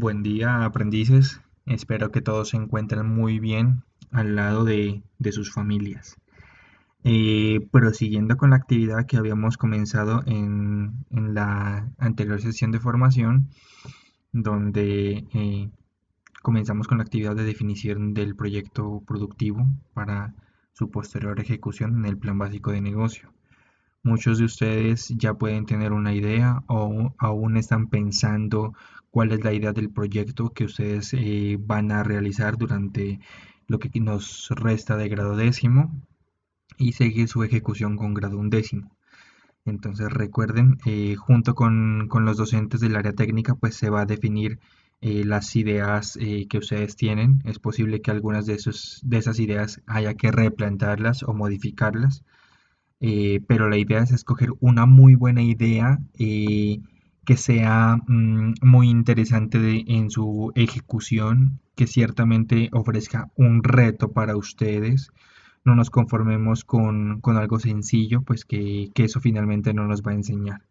Buen día, aprendices. Espero que todos se encuentren muy bien al lado de sus familias. Prosiguiendo con la actividad que habíamos comenzado en la anterior sesión de formación, donde comenzamos con la actividad de definición del proyecto productivo para su posterior ejecución en el plan básico de negocio. Muchos de ustedes ya pueden tener una idea o aún están pensando cuál es la idea del proyecto que ustedes van a realizar durante lo que nos resta de grado décimo y seguir su ejecución con grado undécimo. Entonces recuerden, junto con los docentes del área técnica, pues se va a definir las ideas que ustedes tienen. Es posible que algunas de esas ideas haya que replantearlas o modificarlas, pero la idea es escoger una muy buena idea que sea muy interesante en su ejecución, que ciertamente ofrezca un reto para ustedes. No nos conformemos con algo sencillo, pues que eso finalmente no nos va a enseñar.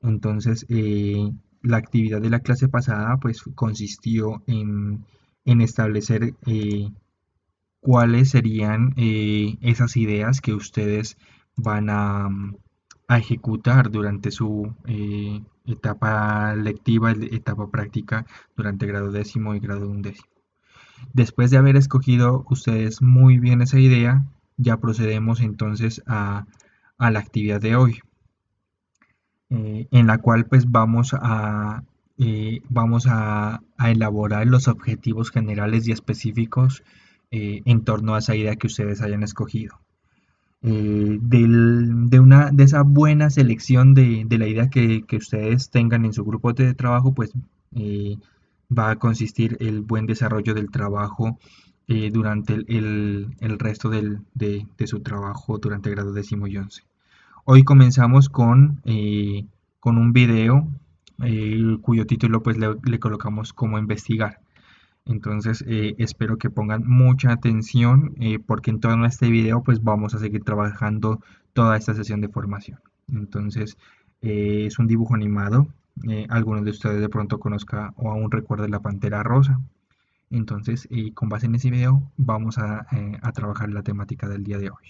Entonces, la actividad de la clase pasada pues consistió en establecer cuáles serían esas ideas que ustedes van a ejecutar durante su etapa lectiva, etapa práctica durante grado décimo y grado undécimo. Después de haber escogido ustedes muy bien esa idea, ya procedemos entonces a la actividad de hoy, en la cual pues vamos a elaborar los objetivos generales y específicos en torno a esa idea que ustedes hayan escogido. De esa buena selección de la idea que ustedes tengan en su grupo de trabajo, pues eh, va a consistir el buen desarrollo del trabajo durante el resto de su trabajo durante el grado décimo y once. Hoy comenzamos con un video cuyo título pues le colocamos como investigar. Entonces espero que pongan mucha atención porque en todo este video pues vamos a seguir trabajando toda esta sesión de formación. Entonces es un dibujo animado. Algunos de ustedes de pronto conozca o aún recuerden la Pantera Rosa. Entonces con base en ese video vamos a trabajar la temática del día de hoy.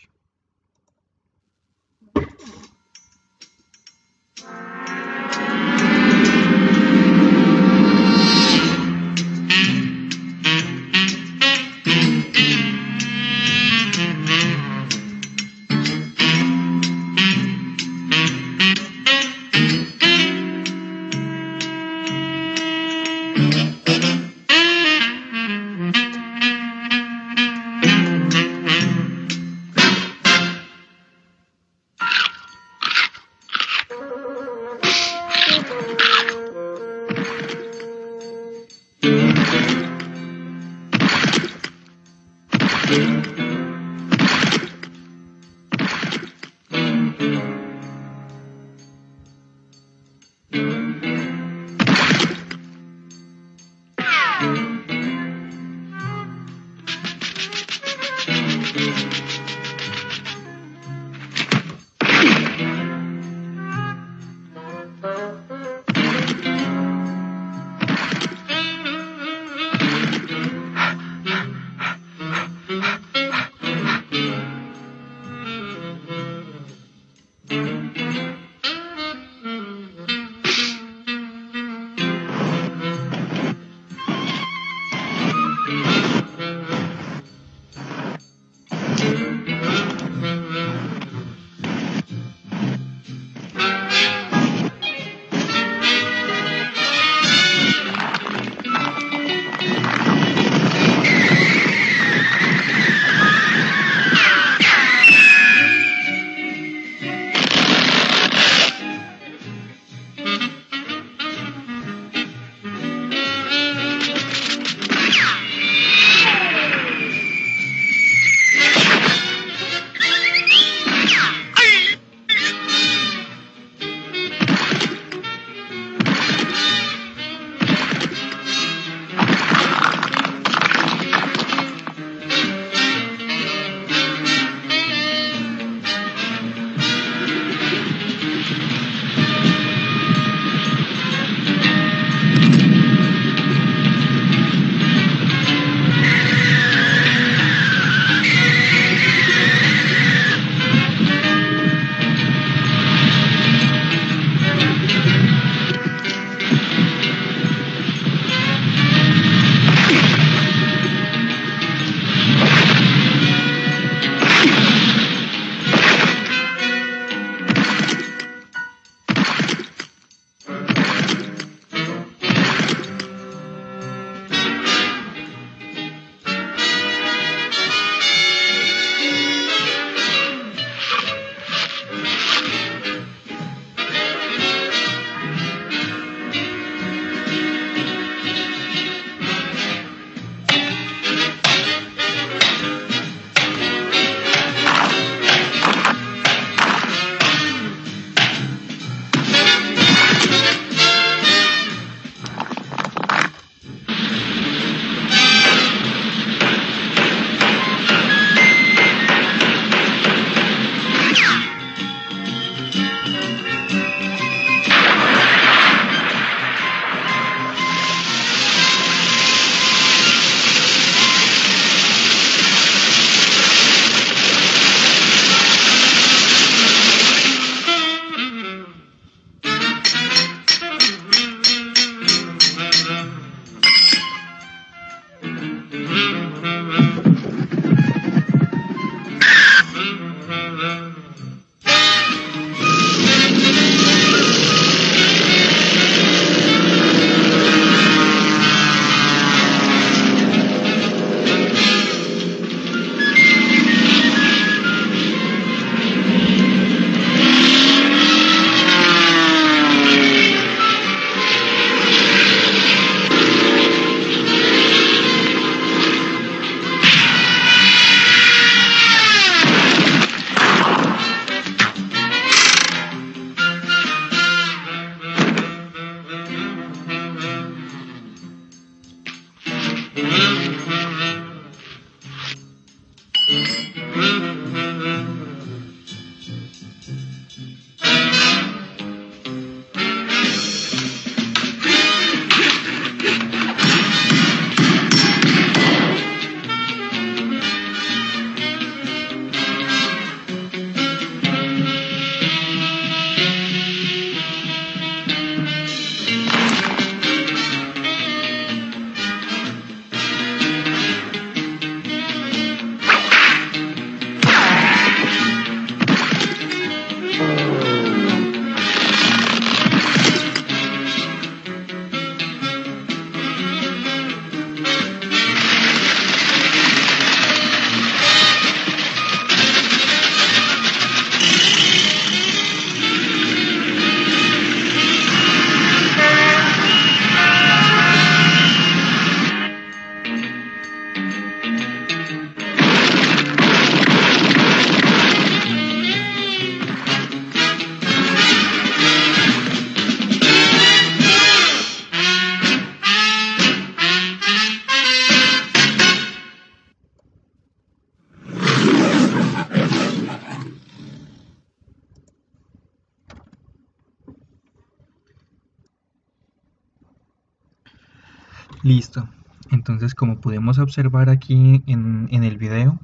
Listo. Entonces, como podemos observar aquí en el video,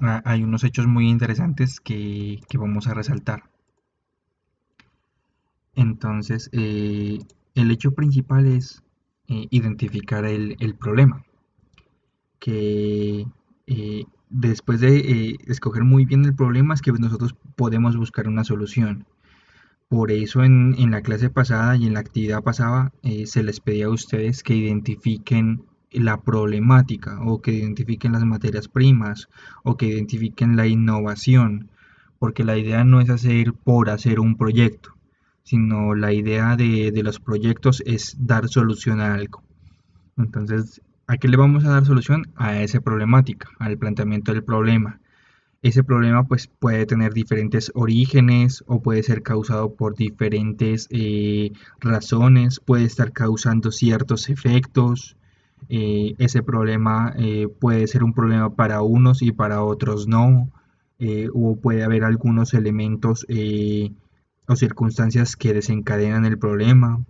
hay unos hechos muy interesantes que vamos a resaltar. Entonces, el hecho principal es identificar el problema, que después de escoger muy bien el problema es que nosotros podemos buscar una solución. Por eso en la clase pasada y en la actividad pasada se les pedía a ustedes que identifiquen la problemática o que identifiquen las materias primas o que identifiquen la innovación, porque la idea no es hacer por hacer un proyecto, sino la idea de los proyectos es dar solución a algo. Entonces, ¿a qué le vamos a dar solución? A esa problemática, al planteamiento del problema. Ese problema pues puede tener diferentes orígenes o puede ser causado por diferentes razones, puede estar causando ciertos efectos. Ese problema puede ser un problema para unos y para otros no. O puede haber algunos elementos o circunstancias que desencadenan el problema.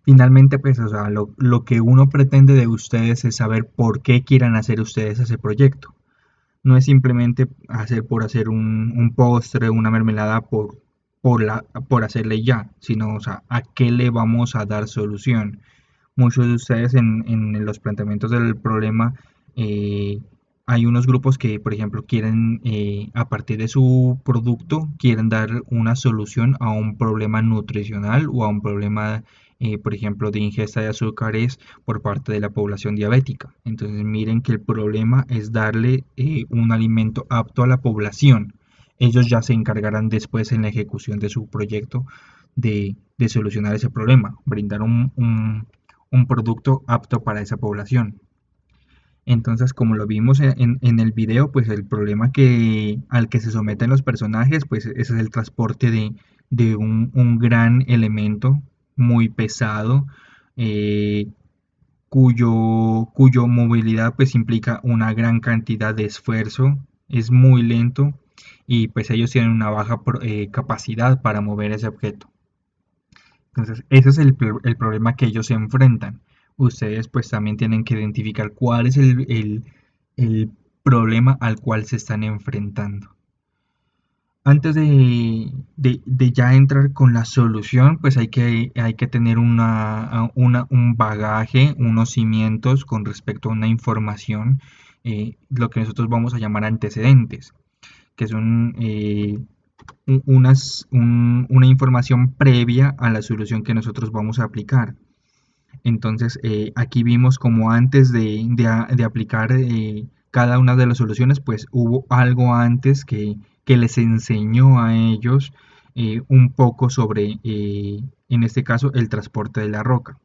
Finalmente, pues, o sea, lo que uno pretende de ustedes es saber por qué quieran hacer ustedes ese proyecto. No es simplemente hacer por hacer un postre, una mermelada por hacerle ya, sino, o sea, a qué le vamos a dar solución. Muchos de ustedes en los planteamientos del problema, eh, hay unos grupos que, por ejemplo, quieren, a partir de su producto, quieren dar una solución a un problema nutricional o a un problema, por ejemplo, de ingesta de azúcares por parte de la población diabética. Entonces, miren que el problema es darle un alimento apto a la población. Ellos ya se encargarán después en la ejecución de su proyecto de solucionar ese problema, brindar un producto apto para esa población. Entonces, como lo vimos en el video, pues el problema al que se someten los personajes, pues ese es el transporte de un gran elemento muy pesado, eh, cuyo movilidad pues implica una gran cantidad de esfuerzo, es muy lento y pues ellos tienen una baja capacidad para mover ese objeto. Entonces, ese es el problema que ellos se enfrentan. Ustedes pues también tienen que identificar cuál es el problema al cual se están enfrentando. Antes de ya entrar con la solución, pues hay que tener un bagaje, unos cimientos con respecto a una información, lo que nosotros vamos a llamar antecedentes, que son una información previa a la solución que nosotros vamos a aplicar. Entonces, aquí vimos como antes de aplicar cada una de las soluciones, pues hubo algo antes que les enseñó a ellos un poco sobre, en este caso, el transporte de la roca.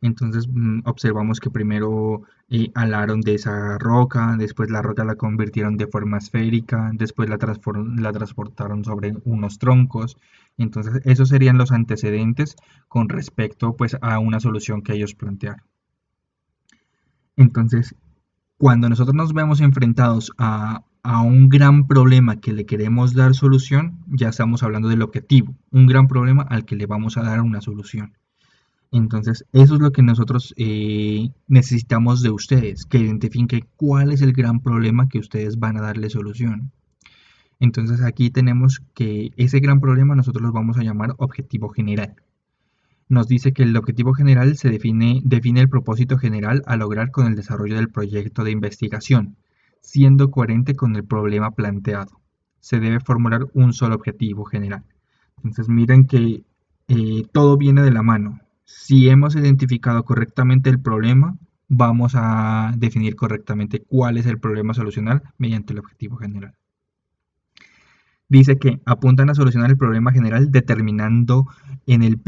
Entonces observamos que primero alaron de esa roca, después la roca la convirtieron de forma esférica, después la transportaron sobre unos troncos. Entonces esos serían los antecedentes con respecto pues a una solución que ellos plantearon. Entonces, cuando nosotros nos vemos enfrentados a un gran problema que le queremos dar solución, ya estamos hablando del objetivo, un gran problema al que le vamos a dar una solución. Entonces, eso es lo que nosotros necesitamos de ustedes, que identifiquen cuál es el gran problema que ustedes van a darle solución. Entonces, aquí tenemos que ese gran problema nosotros lo vamos a llamar objetivo general. Nos dice que el objetivo general define el propósito general a lograr con el desarrollo del proyecto de investigación, siendo coherente con el problema planteado. Se debe formular un solo objetivo general. Entonces, miren que todo viene de la mano. Si hemos identificado correctamente el problema, vamos a definir correctamente cuál es el problema a solucionar mediante el objetivo general. Dice que apuntan a solucionar el problema general determinado en el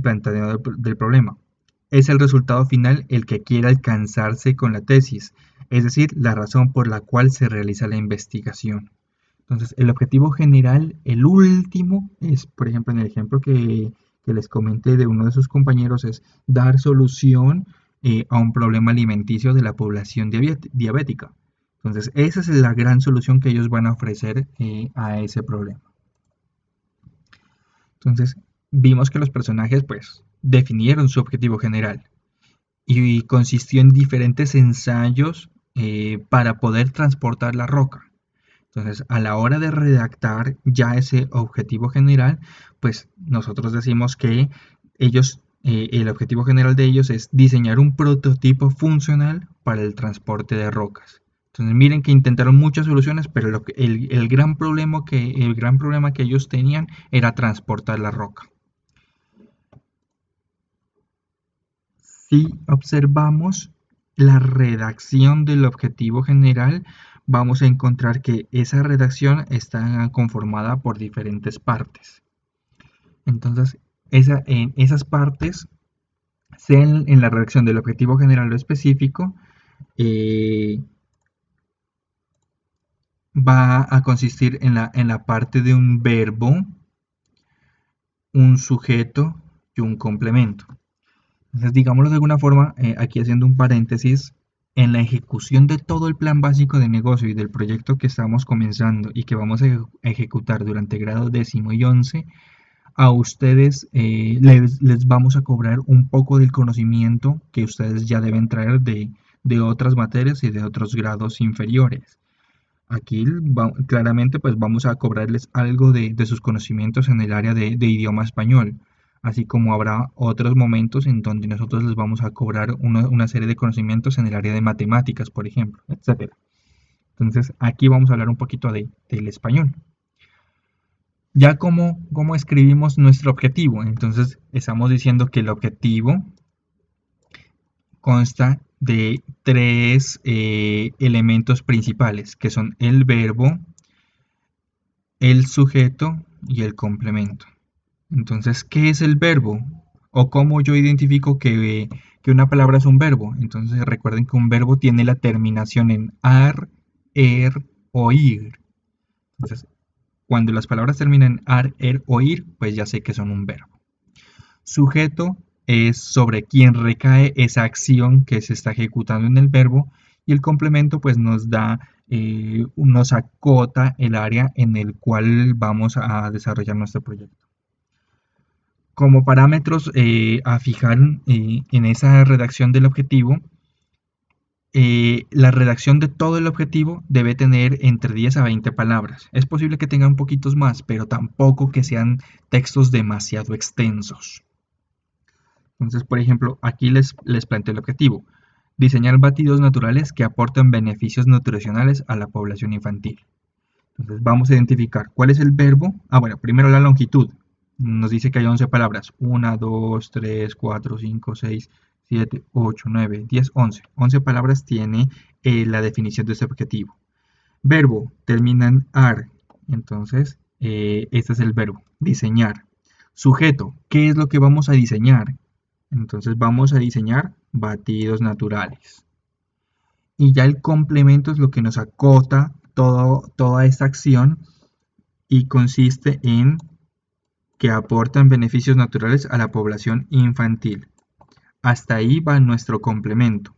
planteamiento del problema. Es el resultado final el que quiere alcanzarse con la tesis, es decir, la razón por la cual se realiza la investigación. Entonces, el objetivo general, el último, es, por ejemplo, en el ejemplo que les comenté de uno de sus compañeros, es dar solución a un problema alimenticio de la población diabética. Entonces, esa es la gran solución que ellos van a ofrecer a ese problema. Entonces, vimos que los personajes, pues, definieron su objetivo general. y consistió en diferentes ensayos para poder transportar la roca. Entonces, a la hora de redactar ya ese objetivo general, pues nosotros decimos que ellos, el objetivo general de ellos es diseñar un prototipo funcional para el transporte de rocas. Entonces, miren que intentaron muchas soluciones, pero el gran problema que ellos tenían era transportar la roca. Si observamos la redacción del objetivo general, vamos a encontrar que esa redacción está conformada por diferentes partes. Entonces, en esas partes, sea en la redacción del objetivo general o específico, eh, va a consistir en la parte de un verbo, un sujeto y un complemento. Entonces, digámoslo de alguna forma, aquí haciendo un paréntesis, en la ejecución de todo el plan básico de negocio y del proyecto que estamos comenzando y que vamos a ejecutar durante grado 10 y 11, a ustedes les vamos a cobrar un poco del conocimiento que ustedes ya deben traer de otras materias y de otros grados inferiores. Aquí claramente pues vamos a cobrarles algo de sus conocimientos en el área de idioma español, así como habrá otros momentos en donde nosotros les vamos a cobrar una serie de conocimientos en el área de matemáticas, por ejemplo, etcétera. Entonces aquí vamos a hablar un poquito del español. Ya como escribimos nuestro objetivo, entonces estamos diciendo que el objetivo consta de tres elementos principales, que son el verbo, el sujeto y el complemento. Entonces, ¿qué es el verbo? ¿O cómo yo identifico que una palabra es un verbo? Entonces, recuerden que un verbo tiene la terminación en ar, er o ir. Entonces, cuando las palabras terminan en ar, er o ir, pues ya sé que son un verbo. Sujeto es sobre quien recae esa acción que se está ejecutando en el verbo, y el complemento pues nos acota el área en el cual vamos a desarrollar nuestro proyecto. Como parámetros a fijar en esa redacción del objetivo, la redacción de todo el objetivo debe tener entre 10 a 20 palabras. Es posible que tenga un poquitos más, pero tampoco que sean textos demasiado extensos. Entonces, por ejemplo, aquí les planteo el objetivo: diseñar batidos naturales que aporten beneficios nutricionales a la población infantil. Entonces, vamos a identificar cuál es el verbo. Bueno, primero la longitud. Nos dice que hay 11 palabras. 1, 2, 3, 4, 5, 6, 7, 8, 9, 10, 11. 11 palabras tiene la definición de este objetivo. Verbo, termina en ar. Entonces, este es el verbo, diseñar. Sujeto, ¿qué es lo que vamos a diseñar? Entonces vamos a diseñar batidos naturales. Y ya el complemento es lo que nos acota toda esta acción y consiste en que aportan beneficios naturales a la población infantil. Hasta ahí va nuestro complemento.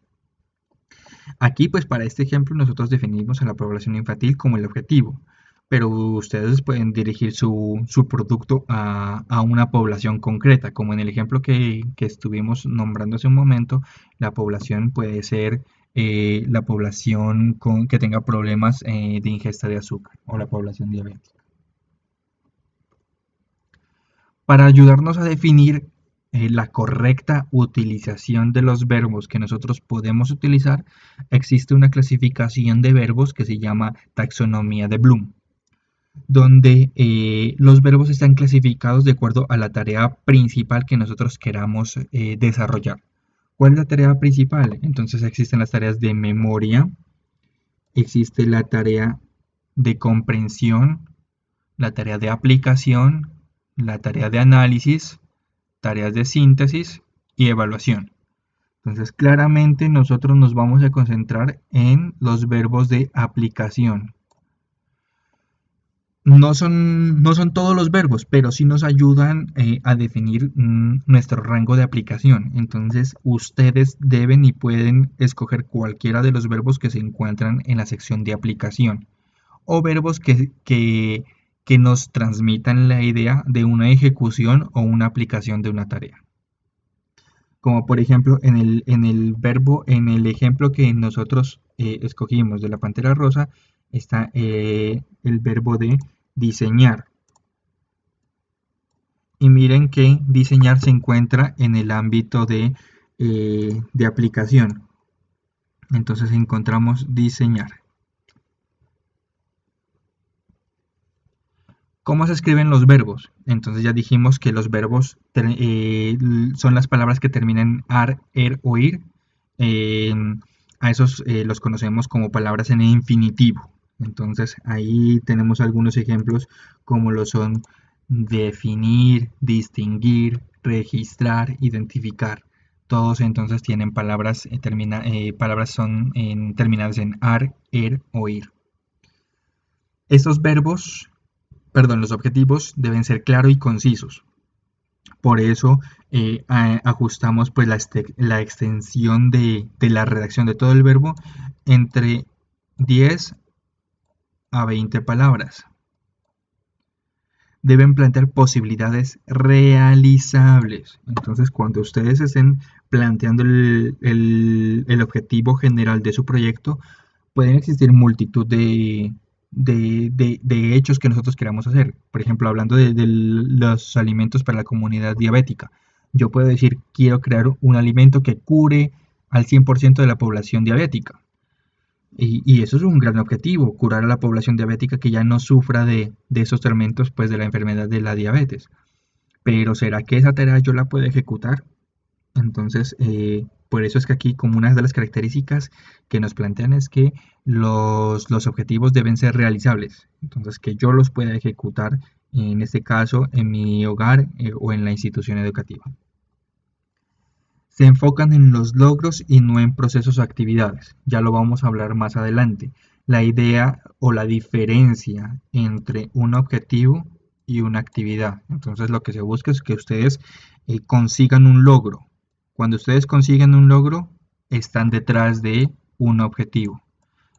Aquí pues para este ejemplo nosotros definimos a la población infantil como el objetivo, pero ustedes pueden dirigir su producto a una población concreta, como en el ejemplo que estuvimos nombrando hace un momento. La población puede ser la población que tenga problemas de ingesta de azúcar o la población diabética. Para ayudarnos a definir la correcta utilización de los verbos que nosotros podemos utilizar, existe una clasificación de verbos que se llama taxonomía de Bloom, donde los verbos están clasificados de acuerdo a la tarea principal que nosotros queramos desarrollar. ¿Cuál es la tarea principal? Entonces existen las tareas de memoria, existe la tarea de comprensión, la tarea de aplicación, la tarea de análisis, tareas de síntesis y evaluación. Entonces, claramente nosotros nos vamos a concentrar en los verbos de aplicación. No son todos los verbos, pero sí nos ayudan a definir nuestro rango de aplicación. Entonces, ustedes deben y pueden escoger cualquiera de los verbos que se encuentran en la sección de aplicación, o verbos que nos transmitan la idea de una ejecución o una aplicación de una tarea. como por ejemplo en el ejemplo que nosotros escogimos de la pantera rosa, está el verbo de diseñar. Y miren que diseñar se encuentra en el ámbito de aplicación. Entonces encontramos diseñar. ¿Cómo se escriben los verbos? Entonces ya dijimos que los verbos son las palabras que terminan en ar, er o ir. Eh, a esos los conocemos como palabras en infinitivo. Entonces ahí tenemos algunos ejemplos como lo son definir, distinguir, registrar, identificar. Todos entonces tienen palabras, palabras son terminadas en ar, er o ir. Estos verbos, perdón, los objetivos deben ser claros y concisos. Por eso ajustamos pues la extensión de la redacción de todo el verbo entre 10 a 20 palabras. Deben plantear posibilidades realizables. Entonces, cuando ustedes estén planteando el objetivo general de su proyecto, pueden existir multitud de hechos que nosotros queramos hacer. Por ejemplo, hablando de los alimentos para la comunidad diabética. Yo puedo decir, quiero crear un alimento que cure al 100% de la población diabética. Y eso es un gran objetivo, curar a la población diabética que ya no sufra de esos tormentos pues, de la enfermedad de la diabetes. Pero ¿será que esa tarea yo la puedo ejecutar? Entonces, por eso es que aquí como una de las características que nos plantean es que los objetivos deben ser realizables. Entonces, que yo los pueda ejecutar, en este caso, en mi hogar o en la institución educativa. Se enfocan en los logros y no en procesos o actividades. Ya lo vamos a hablar más adelante. La idea o la diferencia entre un objetivo y una actividad. Entonces, lo que se busca es que ustedes consigan un logro. Cuando ustedes consiguen un logro, están detrás de un objetivo.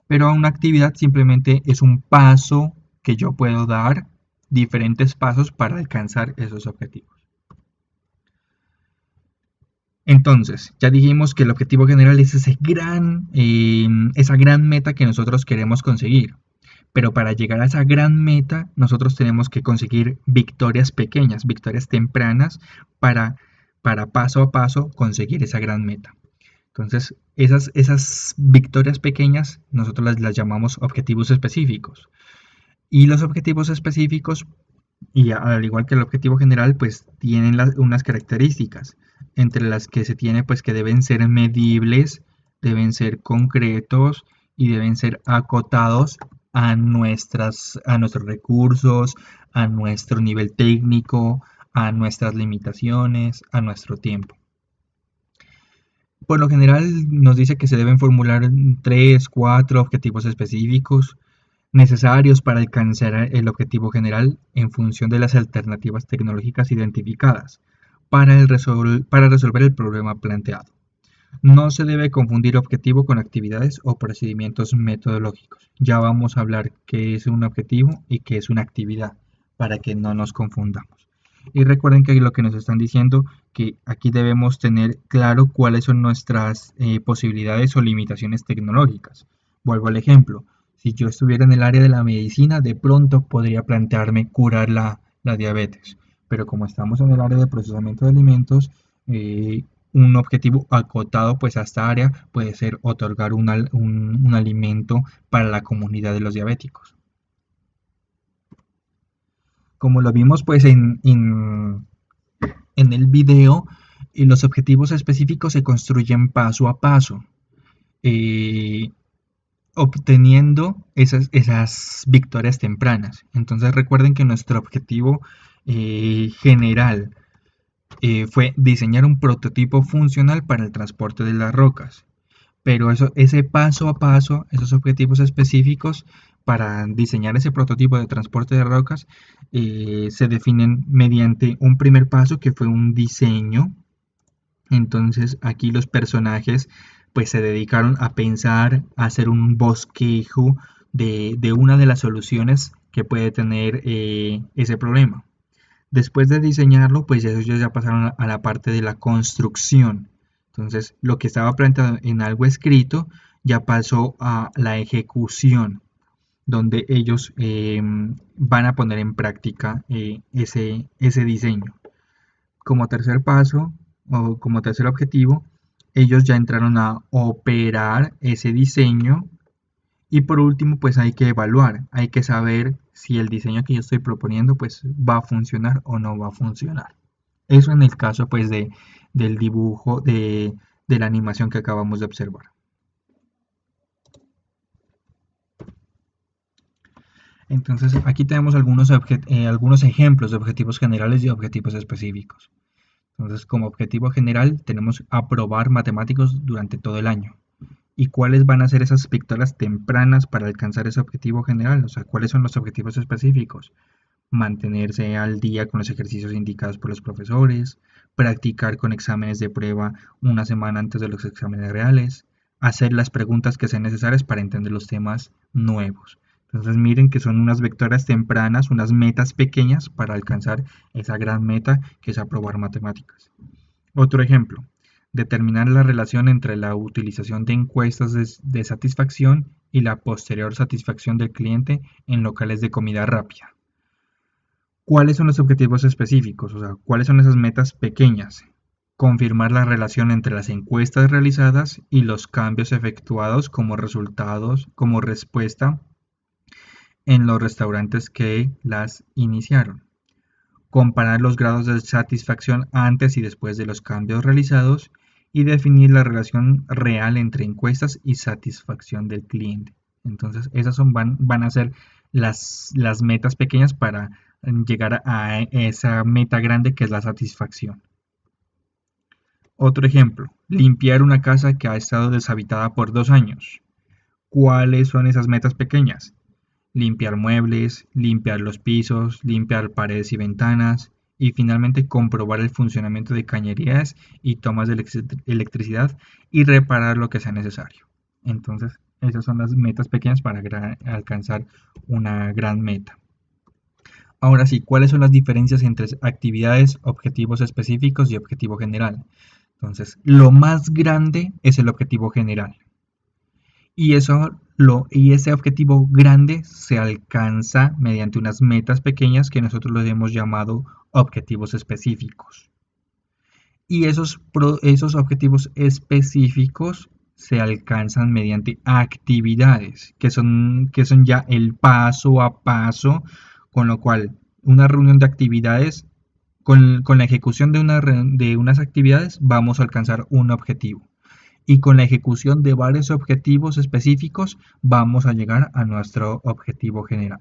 Pero una actividad simplemente es un paso que yo puedo dar, diferentes pasos para alcanzar esos objetivos. Entonces, ya dijimos que el objetivo general es esa gran meta que nosotros queremos conseguir. Pero para llegar a esa gran meta, nosotros tenemos que conseguir victorias pequeñas, victorias tempranas, para, para paso a paso conseguir esa gran meta. Entonces, esas victorias pequeñas, nosotros las llamamos objetivos específicos. Y los objetivos específicos, y al igual que el objetivo general, pues tienen unas características, entre las que se tiene pues que deben ser medibles, deben ser concretos y deben ser acotados a nuestros recursos, a nuestro nivel técnico, a nuestras limitaciones, a nuestro tiempo. Por lo general nos dice que se deben formular 3, 4 objetivos específicos necesarios para alcanzar el objetivo general en función de las alternativas tecnológicas identificadas para resolver el problema planteado. No se debe confundir objetivo con actividades o procedimientos metodológicos. Ya vamos a hablar qué es un objetivo y qué es una actividad para que no nos confundamos. Y recuerden que lo que nos están diciendo, que aquí debemos tener claro cuáles son nuestras posibilidades o limitaciones tecnológicas. Vuelvo al ejemplo. Si yo estuviera en el área de la medicina, de pronto podría plantearme curar la diabetes. Pero como estamos en el área de procesamiento de alimentos, un objetivo acotado pues a esta área puede ser otorgar un alimento para la comunidad de los diabéticos. Como lo vimos pues en el video, los objetivos específicos se construyen paso a paso, eh, obteniendo esas victorias tempranas. Entonces recuerden que nuestro objetivo general fue diseñar un prototipo funcional para el transporte de las rocas. Pero ese paso a paso, esos objetivos específicos para diseñar ese prototipo de transporte de rocas se definen mediante un primer paso que fue un diseño. Entonces aquí los personajes pues se dedicaron a pensar, a hacer un bosquejo de una de las soluciones que puede tener ese problema. Después de diseñarlo, pues ellos ya pasaron a la parte de la construcción. Entonces, lo que estaba planteado en algo escrito ya pasó a la ejecución, donde ellos van a poner en práctica ese diseño. Como tercer paso o como tercer objetivo, ellos ya entraron a operar ese diseño y por último, pues hay que evaluar, hay que saber si el diseño que yo estoy proponiendo pues va a funcionar o no va a funcionar. Eso en el caso pues del dibujo de la animación que acabamos de observar. Entonces aquí tenemos algunos ejemplos de objetivos generales y objetivos específicos. Entonces como objetivo general tenemos aprobar matemáticos durante todo el año. ¿Y cuáles van a ser esas victorias tempranas para alcanzar ese objetivo general? O sea, ¿cuáles son los objetivos específicos? Mantenerse al día con los ejercicios indicados por los profesores, practicar con exámenes de prueba una semana antes de los exámenes reales, hacer las preguntas que sean necesarias para entender los temas nuevos. Entonces miren que son unas vectoras tempranas, unas metas pequeñas para alcanzar esa gran meta que es aprobar matemáticas. Otro ejemplo, determinar la relación entre la utilización de encuestas de satisfacción y la posterior satisfacción del cliente en locales de comida rápida. ¿Cuáles son los objetivos específicos? O sea, ¿cuáles son esas metas pequeñas? Confirmar la relación entre las encuestas realizadas y los cambios efectuados como resultados, como respuesta en los restaurantes que las iniciaron. Comparar los grados de satisfacción antes y después de los cambios realizados y definir la relación real entre encuestas y satisfacción del cliente. Entonces, esas van a ser las metas pequeñas para llegar a esa meta grande que es la satisfacción. Otro ejemplo, limpiar una casa que ha estado deshabitada por 2 años. ¿Cuáles son esas metas pequeñas? Limpiar muebles, limpiar los pisos, limpiar paredes y ventanas y finalmente comprobar el funcionamiento de cañerías y tomas de electricidad y reparar lo que sea necesario. Entonces, esas son las metas pequeñas para alcanzar una gran meta. Ahora sí, ¿cuáles son las diferencias entre actividades, objetivos específicos y objetivo general? Entonces, lo más grande es el objetivo general. Y ese objetivo grande se alcanza mediante unas metas pequeñas que nosotros los hemos llamado objetivos específicos. Y esos objetivos específicos se alcanzan mediante actividades, que son ya el paso a paso, con lo cual una reunión de actividades, con la ejecución de unas actividades, vamos a alcanzar un objetivo y con la ejecución de varios objetivos específicos vamos a llegar a nuestro objetivo general.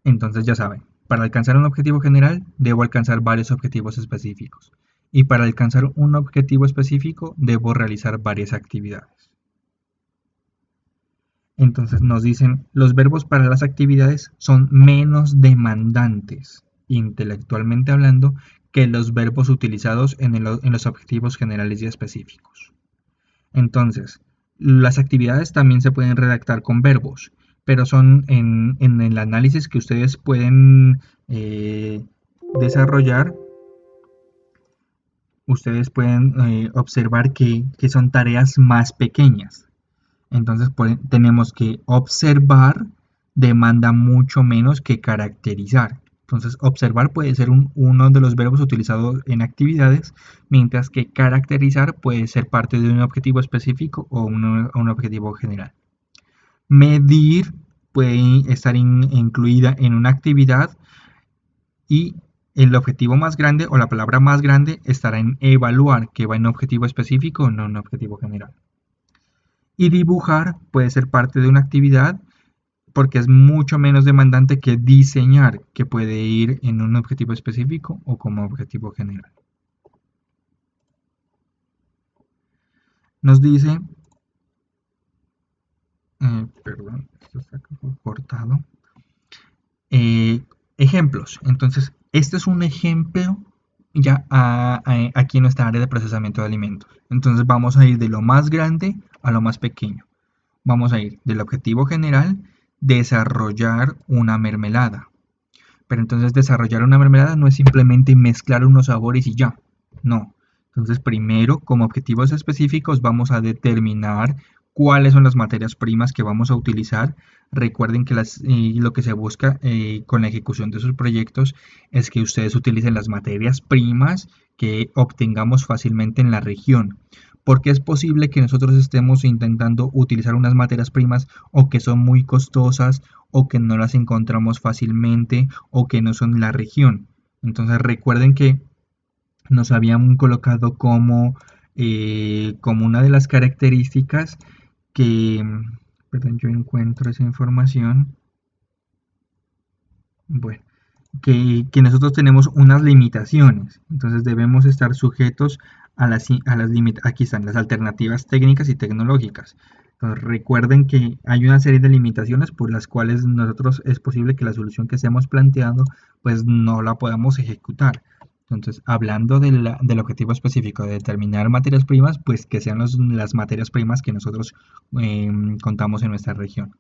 Entonces ya saben, para alcanzar un objetivo general debo alcanzar varios objetivos específicos y para alcanzar un objetivo específico debo realizar varias actividades. Entonces nos dicen, los verbos para las actividades son menos demandantes, intelectualmente hablando, que los verbos utilizados en los objetivos generales y específicos. Entonces, las actividades también se pueden redactar con verbos, pero son en el análisis que ustedes pueden desarrollar, ustedes pueden observar que son tareas más pequeñas. Entonces tenemos que observar demanda mucho menos que caracterizar. Entonces observar puede ser uno de los verbos utilizados en actividades, mientras que caracterizar puede ser parte de un objetivo específico o un objetivo general. Medir puede estar incluida en una actividad y el objetivo más grande o la palabra más grande estará en evaluar, que va en objetivo específico o no en objetivo general. Y dibujar puede ser parte de una actividad porque es mucho menos demandante que diseñar, que puede ir en un objetivo específico o como objetivo general. Nos dice, perdón, esto está cortado. Ejemplos. Entonces, este es un ejemplo ya aquí en nuestra área de procesamiento de alimentos. Entonces vamos a ir de lo más grande a lo más pequeño. Vamos a ir del objetivo general, desarrollar una mermelada. Pero entonces desarrollar una mermelada no es simplemente mezclar unos sabores y ya. No. Entonces, primero, como objetivos específicos, vamos a determinar cuáles son las materias primas que vamos a utilizar. Recuerden que lo que se busca con la ejecución de sus proyectos es que ustedes utilicen las materias primas que obtengamos fácilmente en la región. Porque es posible que nosotros estemos intentando utilizar unas materias primas o que son muy costosas o que no las encontramos fácilmente o que no son la región. Entonces recuerden que nos habían colocado como una de las características que, perdón, yo encuentro esa información, bueno, que nosotros tenemos unas limitaciones, entonces debemos estar sujetos a las limitaciones, aquí están las alternativas técnicas y tecnológicas. Entonces, recuerden que hay una serie de limitaciones por las cuales nosotros es posible que la solución que estemos planteando pues no la podamos ejecutar. Entonces, hablando del objetivo específico de determinar materias primas, pues que sean las materias primas que nosotros contamos en nuestra región.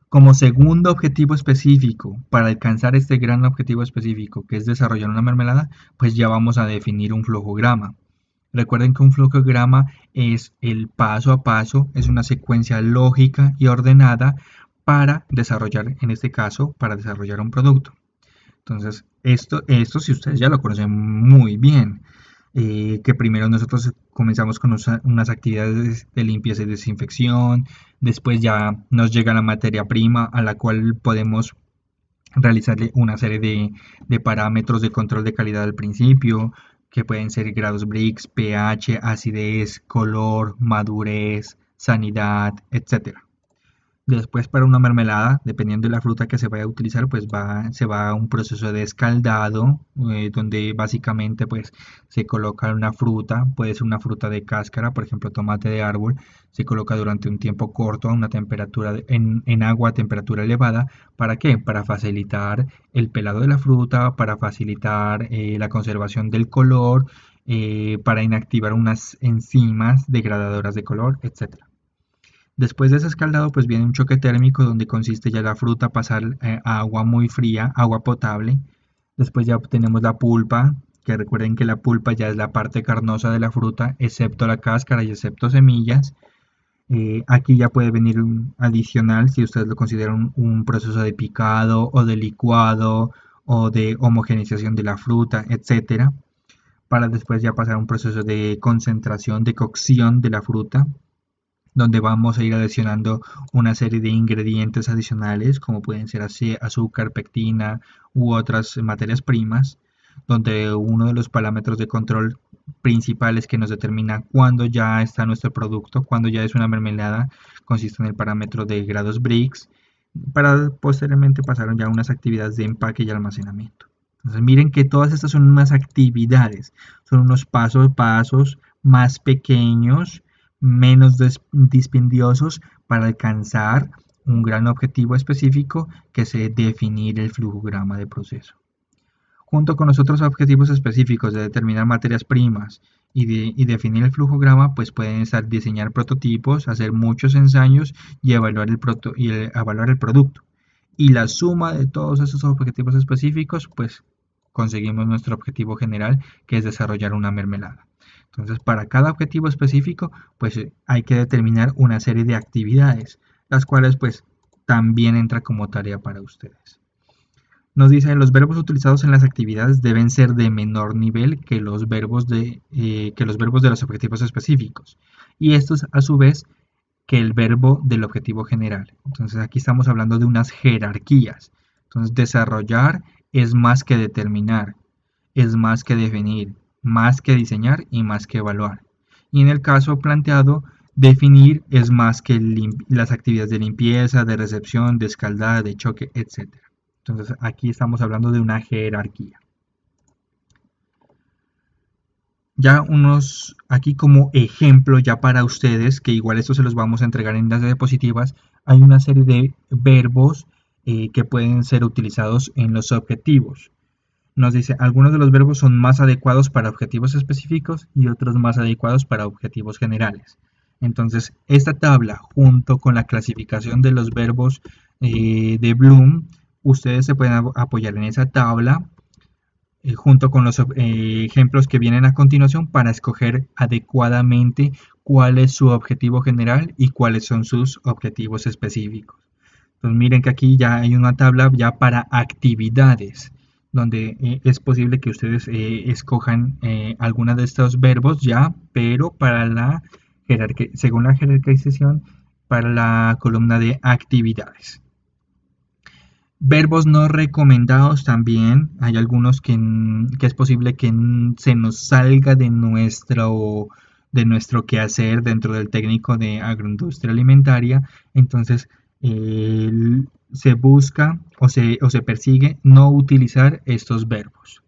Como segundo objetivo específico, para alcanzar este gran objetivo específico, que es desarrollar una mermelada, pues ya vamos a definir un flujograma. Recuerden que un flujograma es el paso a paso, es una secuencia lógica y ordenada para desarrollar, en este caso, para desarrollar un producto. Entonces, esto si ustedes ya lo conocen muy bien, que primero nosotros comenzamos con unas actividades de limpieza y desinfección, después ya nos llega la materia prima a la cual podemos realizarle una serie de parámetros de control de calidad al principio, que pueden ser grados Brix, pH, acidez, color, madurez, sanidad, etcétera. Después para una mermelada, dependiendo de la fruta que se vaya a utilizar, pues se va a un proceso de escaldado, donde básicamente pues se coloca una fruta, puede ser una fruta de cáscara, por ejemplo tomate de árbol, se coloca durante un tiempo corto a una temperatura, en agua a temperatura elevada. ¿Para qué? Para facilitar el pelado de la fruta, para facilitar la conservación del color, para inactivar unas enzimas degradadoras de color, etcétera. Después de ese escaldado, pues viene un choque térmico donde consiste ya la fruta pasar a agua muy fría, agua potable. Después ya obtenemos la pulpa, que recuerden que la pulpa ya es la parte carnosa de la fruta, excepto la cáscara y excepto semillas. Aquí ya puede venir un adicional si ustedes lo consideran un proceso de picado o de licuado o de homogeneización de la fruta, etcétera, para después ya pasar a un proceso de concentración, de cocción de la fruta, donde vamos a ir adicionando una serie de ingredientes adicionales, como pueden ser azúcar, pectina u otras materias primas, donde uno de los parámetros de control principales que nos determina cuándo ya está nuestro producto, cuándo ya es una mermelada, consiste en el parámetro de grados Brix, para posteriormente pasar ya a unas actividades de empaque y almacenamiento. Entonces miren que todas estas son unas actividades, son unos pasos a pasos más pequeños, menos dispendiosos para alcanzar un gran objetivo específico que es definir el flujograma de proceso. Junto con los otros objetivos específicos de determinar materias primas y definir el flujograma, pues pueden estar diseñar prototipos, hacer muchos ensayos y evaluar el producto. Y la suma de todos esos objetivos específicos, pues conseguimos nuestro objetivo general, que es desarrollar una mermelada. Entonces, para cada objetivo específico, pues hay que determinar una serie de actividades, las cuales pues también entra como tarea para ustedes. Nos dice, los verbos utilizados en las actividades deben ser de menor nivel que los verbos de los objetivos específicos. Y estos, a su vez, que el verbo del objetivo general. Entonces, aquí estamos hablando de unas jerarquías. Entonces, desarrollar es más que determinar, es más que definir, más que diseñar y más que evaluar. Y en el caso planteado, definir es más que las actividades de limpieza, de recepción, de escaldada, de choque, etc. Entonces aquí estamos hablando de una jerarquía. Ya aquí como ejemplo ya para ustedes, que igual esto se los vamos a entregar en las diapositivas, hay una serie de verbos que pueden ser utilizados en los objetivos. Nos dice, algunos de los verbos son más adecuados para objetivos específicos y otros más adecuados para objetivos generales. Entonces, esta tabla, junto con la clasificación de los verbos de Bloom, ustedes se pueden apoyar en esa tabla junto con los ejemplos que vienen a continuación para escoger adecuadamente cuál es su objetivo general y cuáles son sus objetivos específicos. Entonces miren que aquí ya hay una tabla ya para actividades, donde es posible que ustedes escojan alguna de estos verbos ya, pero para la según la jerarquización, para la columna de actividades. Verbos no recomendados también, hay algunos que es posible que se nos salga de nuestro quehacer dentro del técnico de agroindustria alimentaria, entonces se busca o se persigue no utilizar estos verbos.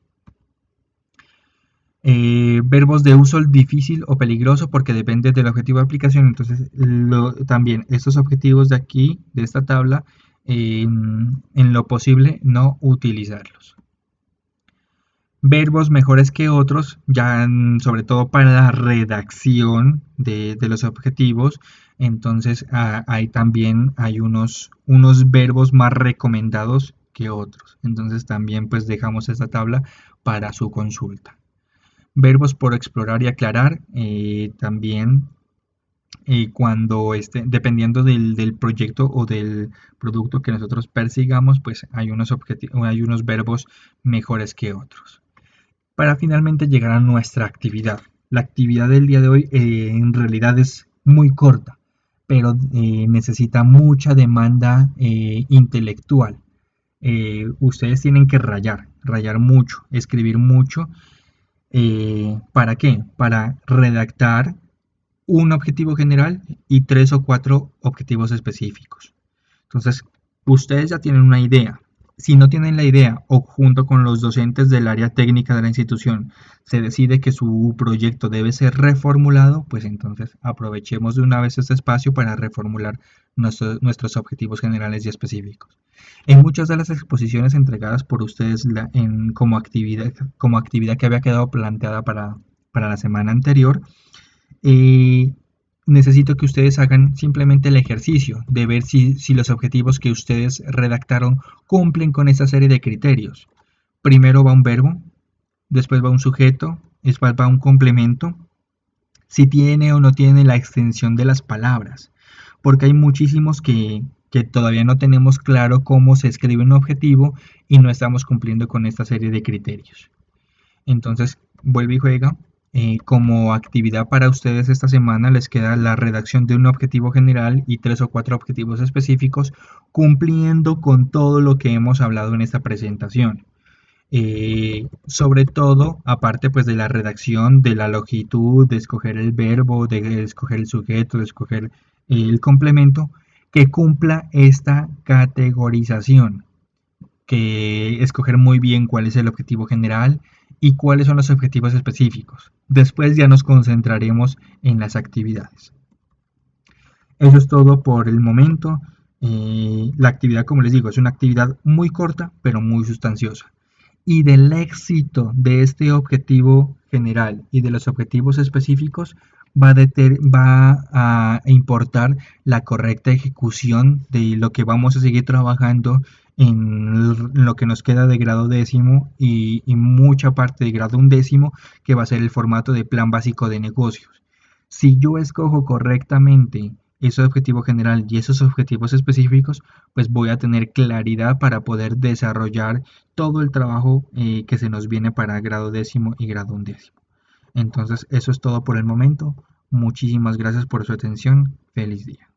Verbos de uso difícil o peligroso porque depende del objetivo de aplicación. Entonces, también estos objetivos de aquí, de esta tabla, en lo posible no utilizarlos. Verbos mejores que otros, ya sobre todo para la redacción de los objetivos. Entonces, ahí también hay unos verbos más recomendados que otros. Entonces, también pues dejamos esta tabla para su consulta. Verbos por explorar y aclarar, también cuando dependiendo del proyecto o del producto que nosotros persigamos, pues hay hay unos verbos mejores que otros. Para finalmente llegar a nuestra actividad. La actividad del día de hoy en realidad es muy corta, pero necesita mucha demanda intelectual. Ustedes tienen que rayar mucho, escribir mucho. ¿Para qué? Para redactar un objetivo general y 3 o 4 objetivos específicos. Entonces, ustedes ya tienen una idea. Si no tienen la idea o junto con los docentes del área técnica de la institución se decide que su proyecto debe ser reformulado, pues entonces aprovechemos de una vez este espacio para reformular nuestros objetivos generales y específicos. En muchas de las exposiciones entregadas por ustedes como actividad que había quedado planteada para la semana anterior, eh, necesito que ustedes hagan simplemente el ejercicio de ver si los objetivos que ustedes redactaron cumplen con esa serie de criterios. Primero va un verbo, después va un sujeto, después va un complemento, si tiene o no tiene la extensión de las palabras, porque hay muchísimos que todavía no tenemos claro cómo se escribe un objetivo y no estamos cumpliendo con esta serie de criterios. Entonces, vuelve y juega. Como actividad para ustedes esta semana les queda la redacción de un objetivo general y 3 o 4 objetivos específicos, cumpliendo con todo lo que hemos hablado en esta presentación. Sobre todo, aparte pues de la redacción, de la longitud, de escoger el verbo, de escoger el sujeto, de escoger el complemento, que cumpla esta categorización, que escoger muy bien cuál es el objetivo general y cuáles son los objetivos específicos. Después ya nos concentraremos en las actividades. Eso es todo por el momento. La actividad, como les digo, es una actividad muy corta, pero muy sustanciosa. Y del éxito de este objetivo general y de los objetivos específicos va a importar la correcta ejecución de lo que vamos a seguir trabajando en lo que nos queda de grado décimo y mucha parte de grado undécimo, que va a ser el formato de plan básico de negocios. Si yo escojo correctamente ese objetivo general y esos objetivos específicos, pues voy a tener claridad para poder desarrollar todo el trabajo que se nos viene para grado décimo y grado undécimo. Entonces, eso es todo por el momento. Muchísimas gracias por su atención. Feliz día.